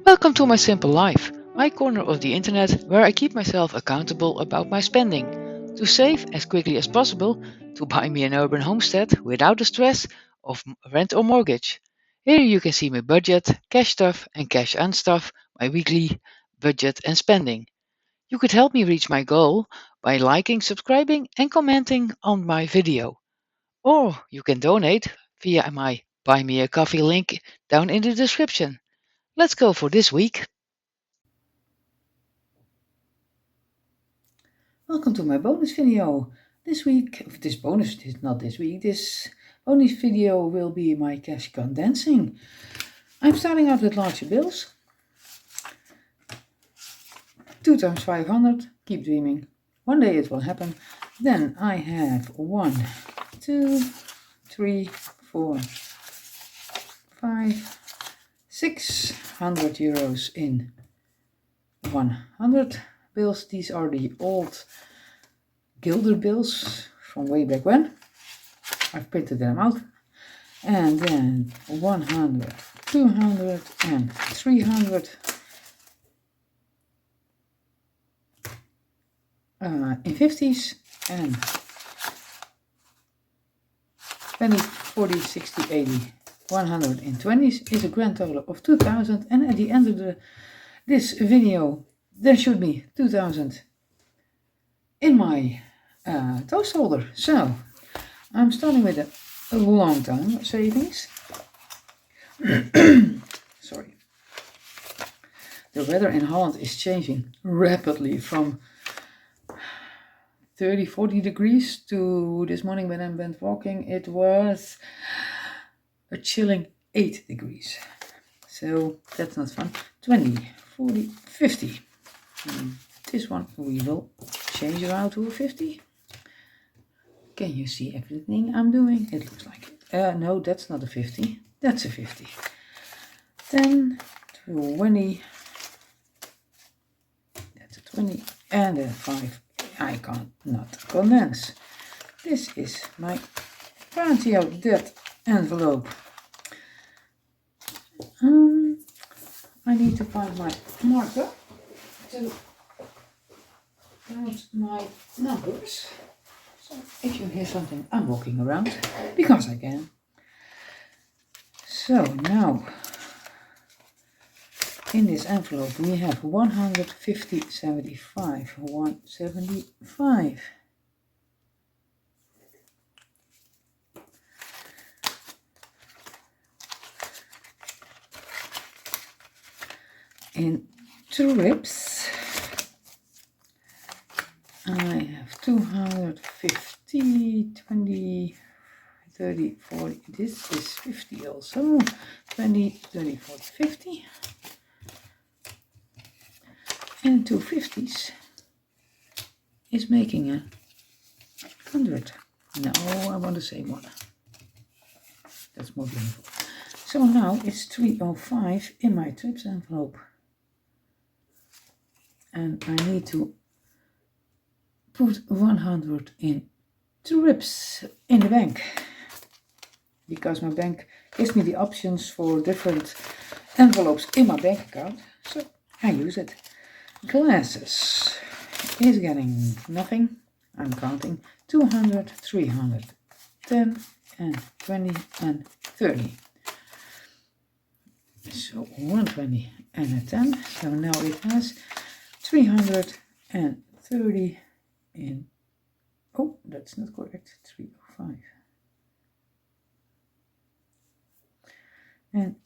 Welcome to my simple life, my corner of the internet where I keep myself accountable about my spending, to save as quickly as possible, to buy me an urban homestead without the stress of rent or mortgage. Here you can see my budget, cash stuff and cash unstuff, my weekly budget and spending. You could help me reach my goal by liking, subscribing and commenting on my video. Or you can donate via my Buy Me a Coffee link down in the description. Let's go for this week. Welcome to my bonus video. This bonus video will be my cash condensing. I'm starting out with larger bills. 2 times 500, keep dreaming. One day it will happen. Then I have 1, 2, 3, 4, 5, 600 euros in 100 bills. These are the old Gilder bills from way back when. I've printed them out. And then 100, 200 and 300 in 50s and 20, 40, 60, 80, 100 in 20s is a grand total of 2000, and at the end of this video there should be 2000 in my toast holder. So I'm starting with a long time savings. Sorry. The weather in Holland is changing rapidly from 30, 40 degrees to this morning when I went walking, it was a chilling 8 degrees. So that's not fun. 20, 40, 50. This one we will change around to a 50. Can you see everything I'm doing? It looks like it. No, that's not a 50. That's a 50. 10, 20. That's a 20. And a 5. I can't not condense. This is my Patio debt envelope. I need to find my marker to note my numbers. So if you hear something, I'm walking around because I can. So now in this envelope we have 150.75, 175. In trips I have 250, 20, 30, 40. This is 50 also. 20, 30, 40, 50. And 2 50s is making 100. No, I want to say 1. That's more beautiful. So now it's 305 in my trips envelope. And I need to put 100 in trips in the bank. Because my bank gives me the options for different envelopes in my bank account. So I use it. Glasses is getting nothing. I'm counting 200, 300, 10 and 20 and 30. So 120 and a 10. So now it has 330 in. Oh, that's not correct. 305. And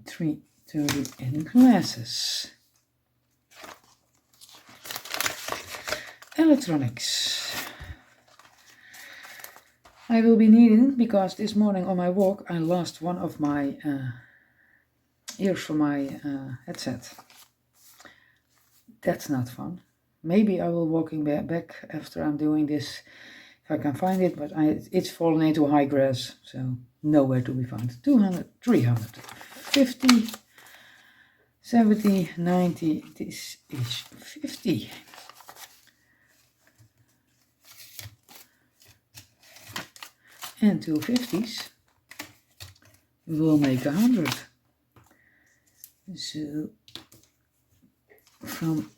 330 in glasses. Electronics. I will be needing, because this morning on my walk I lost one of my ears for my headset. That's not fun. Maybe I will walking back after I'm doing this if I can find it, but it's fallen into high grass, so nowhere to be found. 200, 300, 50, 70, 90, this is 50. And 2 50s will make 100. So from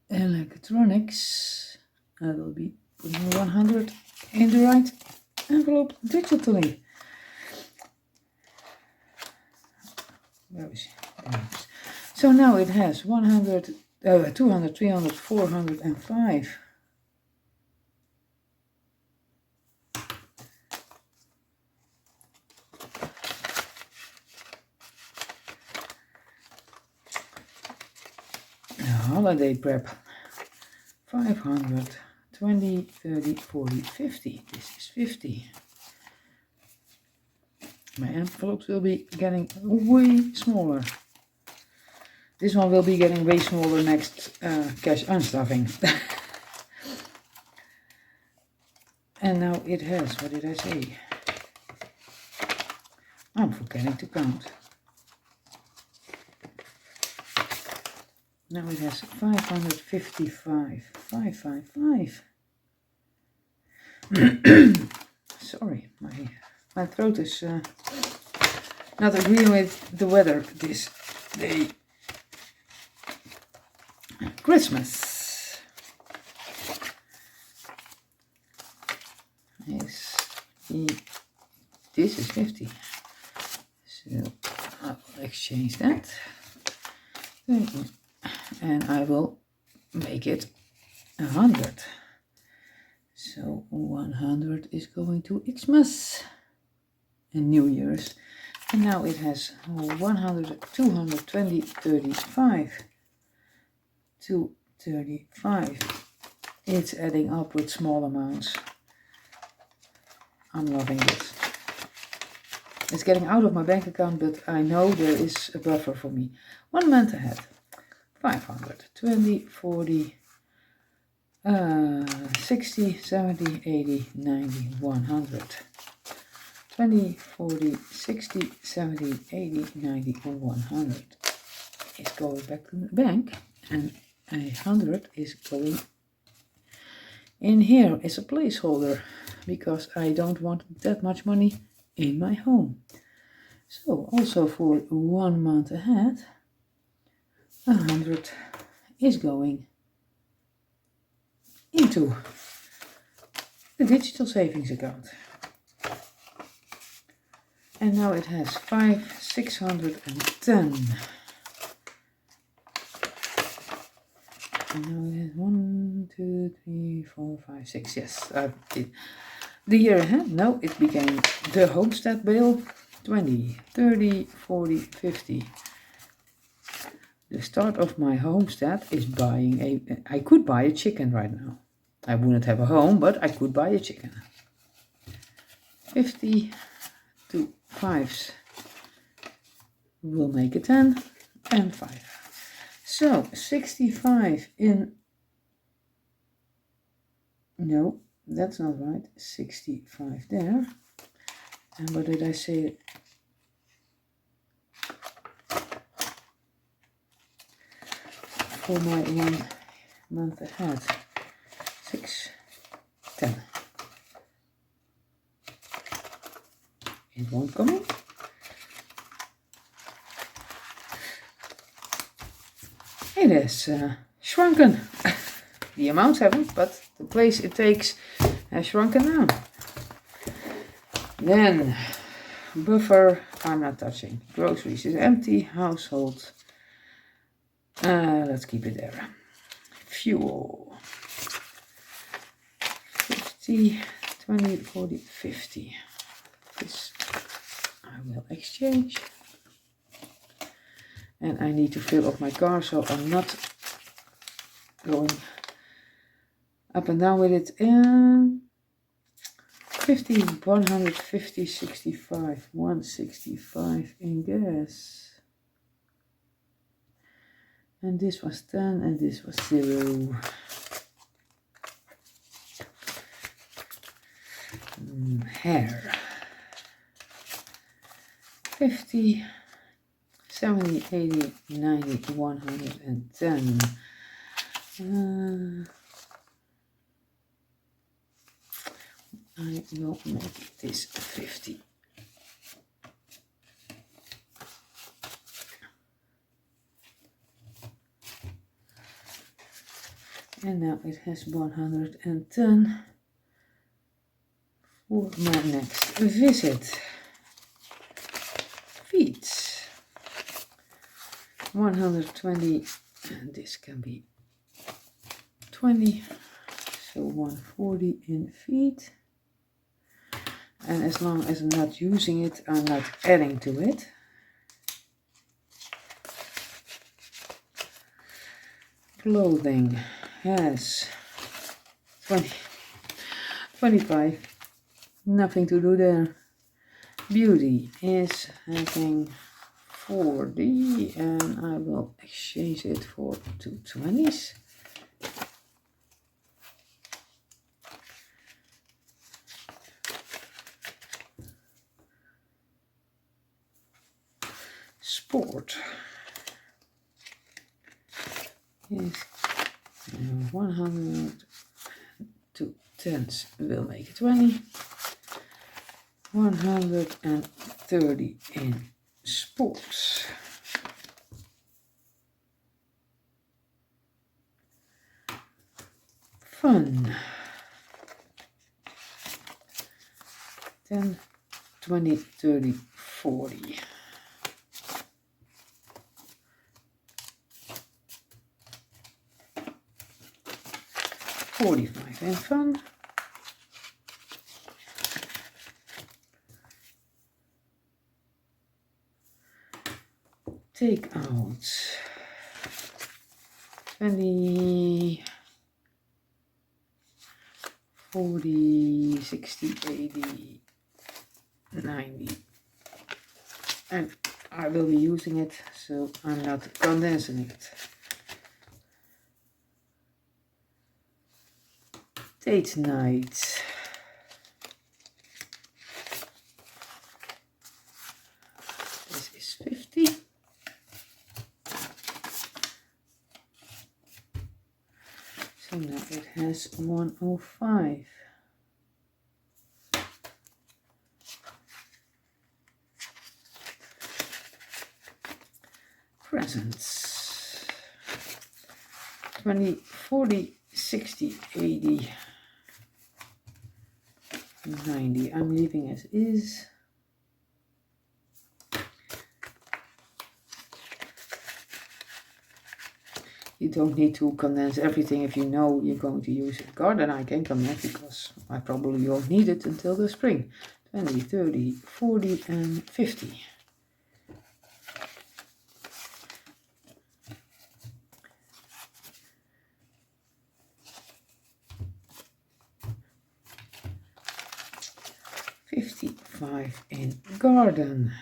electronics, I will be putting 100 in the right envelope digitally. Where is it? There it is. So now it has 100, 200, 300, 405. Holiday prep. 500, 20, 30, 40, 50. This is 50. My envelopes will be getting way smaller. This one will be getting way smaller next cash unstuffing. And now it has, what did I say? I'm forgetting to count. Now it has 555. 555. Sorry, my throat is not agreeing with the weather this day. Christmas is this is 50. So I will exchange that. And I will make it 100. So 100 is going to Xmas and New Year's. And now it has 100, 220, 35. 235. It's adding up with small amounts. I'm loving this. It's getting out of my bank account, but I know there is a buffer for me. 1 month ahead. 500, 20, 40, 60, 70, 80, 90, 100. 20, 40, 60, 70, 80, 90, 100. It's going back to the bank, and 100 is going in here as a placeholder because I don't want that much money in my home. So also for 1 month ahead, 100 is going into the digital savings account. And now it has 610. And now it has 1, 2, 3, 4, 5, 6. Yes, the year ahead. No, it became the homestead bill. 20, 30, 40, 50. The start of my homestead is buying I could buy a chicken right now. I wouldn't have a home, but I could buy a chicken. 50 to 5s will make a 10 and 5. So 65 in, no, that's not right, 65 there. And what did I say? For my 1 month ahead, 6, 10. It won't come in. It has shrunken. The amounts haven't, but the place it takes has shrunken down. Then buffer, I'm not touching. Groceries is empty. Household, let's keep it there. Fuel, 50, 20, 40, 50. This I will exchange. And I need to fill up my car, so I'm not going up and down with it. 50, 150, 65, 165 in gas. And this was 10 and this was 0. Hair. 50, 70, 80, 90, 110. I will make this 50. And now it has 110 for my next visit. Feet. 120, and this can be 20, so 140 in feet. And as long as I'm not using it, I'm not adding to it. Clothing has 20, 25, nothing to do there. Beauty is having 40, and I will exchange it for 2 20s. Sport is 100, 2 10s will make it 20. 130 in sports. Fun. 10, 20, 30, 40. $45 in fun. Take out 20, 40, 60, 80, 90. And I will be using it, so I'm not condensing it. Date night. This is 50. So now it has 105. Presents. 20, 40, 60, 80, 90. I'm leaving as is. You don't need to condense everything if you know you're going to use it. Garden I can condense because I probably won't need it until the spring. 20, 30, 40 and 50. $55 in garden.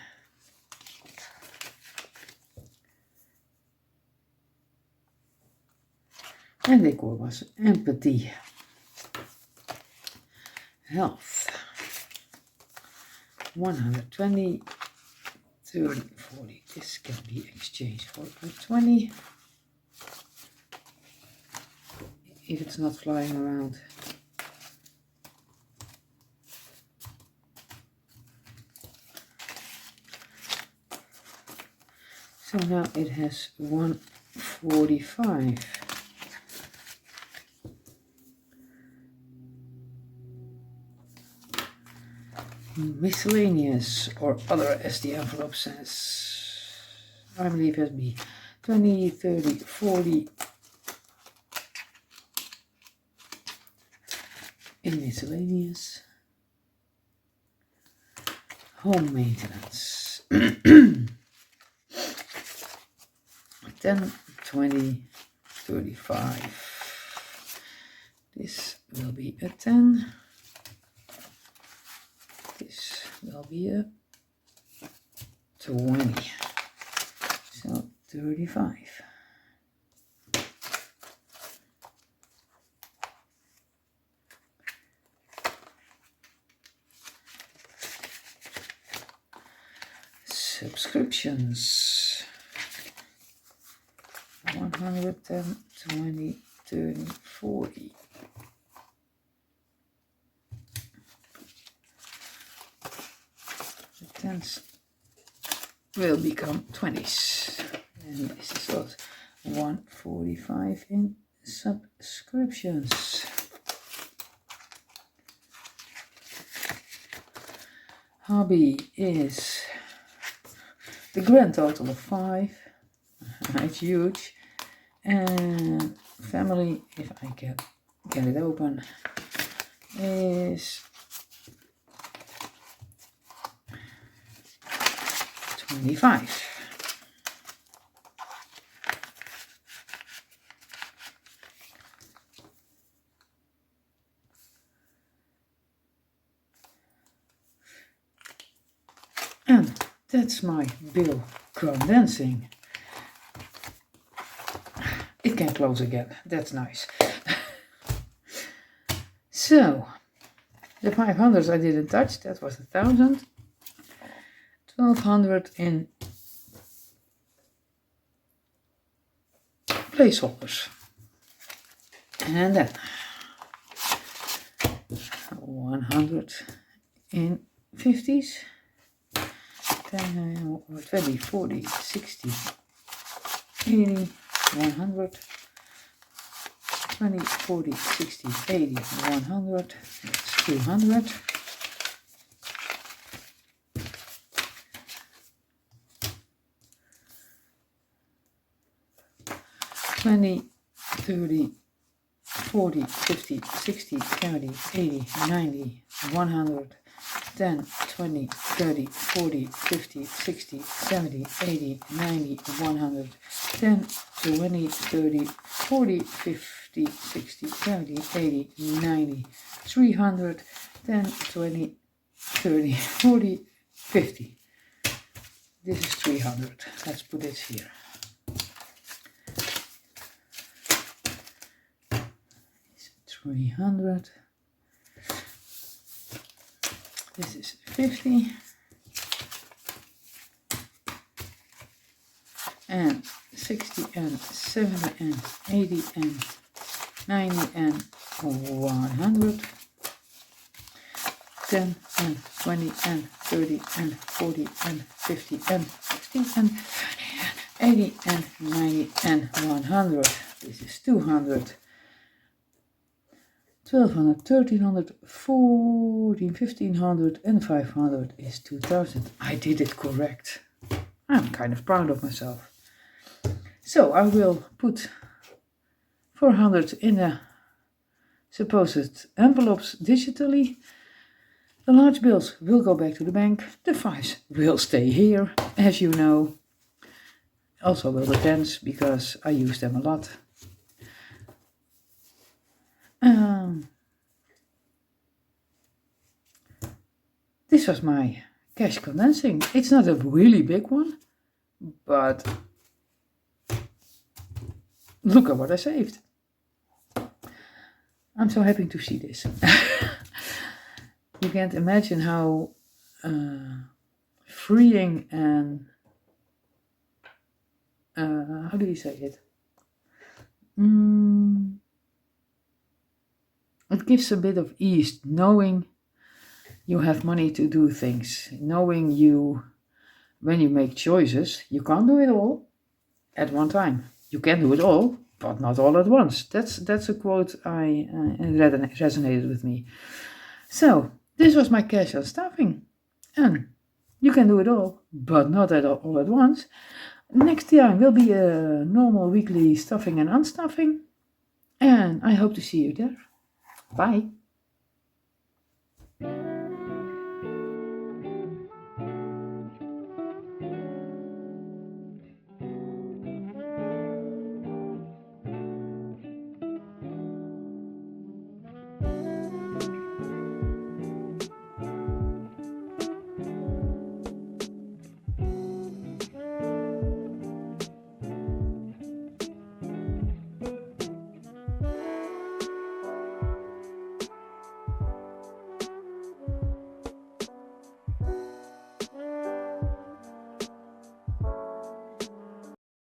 And decor was empathy. Health. 120, 30, 40. This can be exchanged for a 20. If it's not flying around. So now it has 145. Miscellaneous or other as the envelope says. I believe it be 20, 30, 40 in miscellaneous. Home maintenance. 10, 20, 35. This will be a 10. This will be a 20. So 35. Subscriptions. 110, 20, 30, 40. The tens will become 20s. And this is what 145 in subscriptions. Hobby is the grand total of 5. It's huge. And family, if I can get it open, is 25. And that's my bill condensing. It can close again, that's nice. So, the 500s I didn't touch, that was 1,000. 1,200 in placeholders. And then 100 in 50s. 10, 20, 40, 60, 80, 100, 20, 40, 60, 80, 100, that's 200. 20, 30, 40, 50, 60, 70, 80, 90, 100, 10, 20, 30, 40, 50, 60, 70, 80, 90, 100, 10, 20, 30, 40, 50, 60, 70, 80, 90, 300, 10, 20, 30, 40, 50. This is 300. Let's put it here. It's 300. This is 50. And 60 and 70 and 80 and 90 and 100. 10 and 20 and 30 and 40 and 50 and 60 and 80 and 90 and 100. This is 200. 1,200, 1,300, 14, 1,500 and 500 is 2,000. I did it correct. I'm kind of proud of myself. So I will put 400 in the supposed envelopes digitally. The large bills will go back to the bank. The 5s will stay here, as you know. Also will the 10s, because I use them a lot. This was my cash condensing. It's not a really big one, but look at what I saved. I'm so happy to see this. You can't imagine how freeing and how do you say it? It gives a bit of ease knowing you have money to do things, knowing when you make choices, you can't do it all at one time. You can do it all, but not all at once. That's a quote resonated with me. So this was my cash and stuffing, and you can do it all, but not all at once. Next time will be a normal weekly stuffing and unstuffing, and I hope to see you there. Bye.